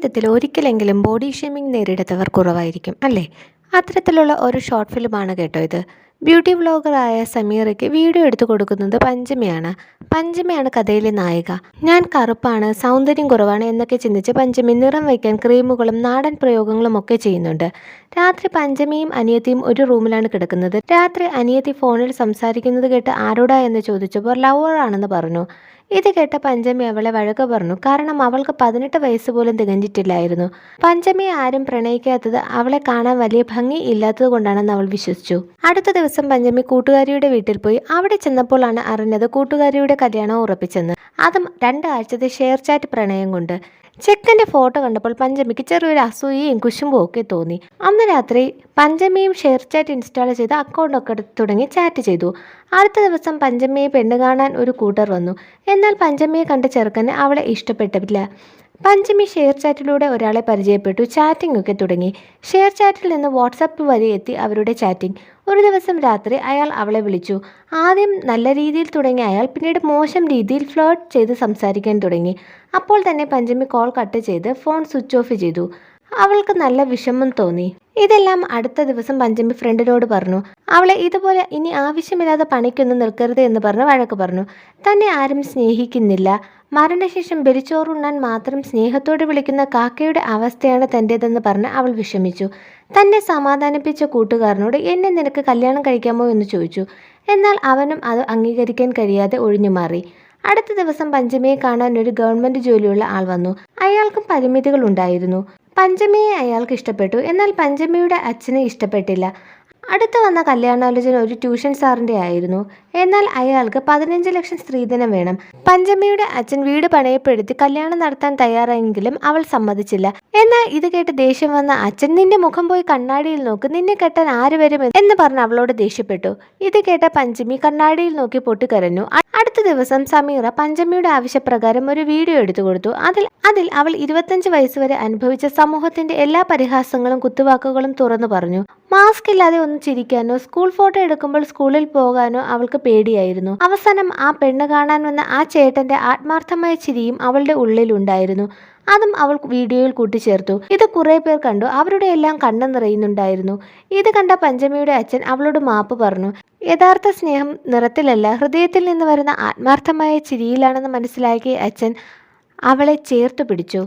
ജീവിതത്തിൽ ഒരിക്കലെങ്കിലും body shaming നേരിടാത്തവർ കുറവായിരിക്കും അല്ലേ? അത്തരത്തിലുള്ള ഒരു ഷോർട്ട് ഫിലിമാണ് കേട്ടോ ഇത്. ബ്യൂട്ടി വ്ളോഗറായ സമീറയ്ക്ക് വീഡിയോ എടുത്തു കൊടുക്കുന്നത് പഞ്ചമിയാണ്. പഞ്ചമിയാണ് കഥയിലെ നായിക. ഞാൻ കറുപ്പാണ്, സൗന്ദര്യം കുറവാണ് എന്നൊക്കെ ചിന്തിച്ച് പഞ്ചമി നിറം വയ്ക്കാൻ ക്രീമുകളും നാടൻ പ്രയോഗങ്ങളും ഒക്കെ ചെയ്യുന്നുണ്ട്. രാത്രി പഞ്ചമിയും അനിയത്തിയും ഒരു റൂമിലാണ് കിടക്കുന്നത്. രാത്രി അനിയത്തി ഫോണിൽ സംസാരിക്കുന്നത് കേട്ട് ആരോടാ എന്ന് ചോദിച്ചപ്പോൾ ലവറാണെന്ന് പറഞ്ഞു. ഇത് കേട്ട പഞ്ചമി അവളെ വഴക്ക് പറഞ്ഞു. കാരണം അവൾക്ക് 18 വയസ്സ് പോലും തികഞ്ഞിട്ടില്ലായിരുന്നു. പഞ്ചമിയെ ആരും പ്രണയിക്കാത്തത് അവളെ കാണാൻ വലിയ ഭംഗി ഇല്ലാത്തത് കൊണ്ടാണെന്ന് അവൾ വിശ്വസിച്ചു. അടുത്ത ദിവസം പഞ്ചമി കൂട്ടുകാരിയുടെ വീട്ടിൽ പോയി. അവിടെ ചെന്നപ്പോഴാണ് അറിഞ്ഞത് കൂട്ടുകാരിയുടെ കല്യാണം ഉറപ്പിച്ചെന്ന്. അതും 2 ആഴ്ചത്തെ ഷെയർ ചാറ്റ് പ്രണയം കൊണ്ട്. ചെക്കൻ്റെ ഫോട്ടോ കണ്ടപ്പോൾ പഞ്ചമിക്ക് ചെറിയൊരു അസൂയയും കുശുമ്പും ഒക്കെ തോന്നി. അന്ന് രാത്രി പഞ്ചമിയും ഷെയർ ചാറ്റ് ഇൻസ്റ്റാൾ ചെയ്ത് അക്കൗണ്ടൊക്കെ തുടങ്ങി ചാറ്റ് ചെയ്തു. അടുത്ത ദിവസം പഞ്ചമിയെ പെണ്ണ് കാണാൻ ഒരു കൂട്ടർ വന്നു. എന്നാൽ പഞ്ചമിയെ കണ്ട ചെറുക്കന് അവളെ ഇഷ്ടപ്പെട്ടില്ല. പഞ്ചമി ഷെയർ ചാറ്റിലൂടെ ഒരാളെ പരിചയപ്പെട്ടു. ചാറ്റിംഗ് ഒക്കെ തുടങ്ങി. ഷെയർ ചാറ്റിൽ നിന്ന് വാട്സാപ്പ് വരെ എത്തി അവരുടെ ചാറ്റിംഗ്. ഒരു ദിവസം രാത്രി അയാൾ അവളെ വിളിച്ചു. ആദ്യം നല്ല രീതിയിൽ തുടങ്ങിയ അയാൾ പിന്നീട് മോശം രീതിയിൽ ഫ്ലേർട്ട് ചെയ്ത് സംസാരിക്കാൻ തുടങ്ങി. അപ്പോൾ തന്നെ പഞ്ചമി കോൾ കട്ട് ചെയ്ത് ഫോൺ സ്വിച്ച് ഓഫ് ചെയ്തു. അവൾക്ക് നല്ല വിഷമം തോന്നി. ഇതെല്ലാം അടുത്ത ദിവസം പഞ്ചമി ഫ്രണ്ടിനോട് പറഞ്ഞു. അവളെ ഇതുപോലെ ഇനി ആവശ്യമില്ലാതെ പണിക്കൊന്നും നിൽക്കരുത് എന്ന് പറഞ്ഞ് വഴക്ക് പറഞ്ഞു. തന്നെ ആരും സ്നേഹിക്കുന്നില്ല. മരണശേഷം ബലിച്ചോറുണ്ണാൻ മാത്രം സ്നേഹത്തോടെ വിളിക്കുന്ന കാക്കയുടെ അവസ്ഥയാണ് തൻ്റേതെന്ന് പറഞ്ഞ് അവൾ വിഷമിച്ചു. തന്നെ സമാധാനിപ്പിച്ച കൂട്ടുകാരനോട് എന്നെ നിനക്ക് കല്യാണം കഴിക്കാമോ എന്ന് ചോദിച്ചു. എന്നാൽ അവനും അത് അംഗീകരിക്കാൻ കഴിയാതെ ഒഴിഞ്ഞുമാറി. അടുത്ത ദിവസം പഞ്ചമിയെ കാണാൻ ഒരു ഗവൺമെൻറ് ജോലിയുള്ള ആൾ വന്നു. അയാൾക്കും പരിമിതികൾ ഉണ്ടായിരുന്നു. പഞ്ചമിയെ അയാൾക്ക് ഇഷ്ടപ്പെട്ടു. എന്നാൽ പഞ്ചമിയുടെ അച്ഛനെ ഇഷ്ടപ്പെട്ടില്ല. അടുത്ത് വന്ന കല്യാണാലോചന ഒരു ട്യൂഷൻ സാറിൻ്റെ ആയിരുന്നു. എന്നാൽ അയാൾക്ക് 15 ലക്ഷം സ്ത്രീധനം വേണം. പഞ്ചമിയുടെ അച്ഛൻ വീട് പണയപ്പെടുത്തി കല്യാണം നടത്താൻ തയ്യാറായെങ്കിലും അവൾ സമ്മതിച്ചില്ല. എന്നാൽ ഇത് കേട്ട് ദേഷ്യം വന്ന അച്ഛൻ നിന്റെ മുഖം പോയി കണ്ണാടിയിൽ നോക്ക്, നിന്നെ കെട്ടാൻ ആര് വരും എന്ന് പറഞ്ഞ് അവളോട് ദേഷ്യപ്പെട്ടു. ഇത് കേട്ട പഞ്ചമി കണ്ണാടിയിൽ നോക്കി പൊട്ടിക്കരഞ്ഞു. അടുത്ത ദിവസം സമീറ പഞ്ചമിയുടെ ആവശ്യപ്രകാരം ഒരു വീഡിയോ എടുത്തു കൊടുത്തു. അതിൽ അവൾ 25 വയസ്സ് വരെ അനുഭവിച്ച സമൂഹത്തിന്റെ എല്ലാ പരിഹാസങ്ങളും കുത്തുവാക്കുകളും തുറന്നു പറഞ്ഞു. മാസ്ക് ഇല്ലാതെ ഒന്ന് ചിരിക്കാനോ സ്കൂൾ ഫോട്ടോ എടുക്കുമ്പോൾ സ്കൂളിൽ പോകാനോ അവൾക്ക് പേടിയായിരുന്നു. അവസാനം ആ പെണ്ണ് കാണാൻ വന്ന ആ ചേട്ടന്റെ ആത്മാർത്ഥമായ ചിരിയും അവളുടെ ഉള്ളിലുണ്ടായിരുന്നു. അതും അവൾ വീഡിയോയിൽ കൂട്ടിച്ചേർത്തു. ഇത് കുറെ പേർ കണ്ടു. അവരുടെ എല്ലാം കണ്ണ് നിറയുന്നുണ്ടായിരുന്നു. ഇത് കണ്ട പഞ്ചമിയുടെ അച്ഛൻ അവളോട് മാപ്പ് പറഞ്ഞു. യഥാർത്ഥ സ്നേഹം നിറത്തിലല്ല, ഹൃദയത്തിൽ നിന്ന് വരുന്ന ആത്മാർത്ഥമായ ചിരിയിലാണെന്ന് മനസ്സിലാക്കിയ അച്ഛൻ അവളെ ചേർത്തു പിടിച്ചു.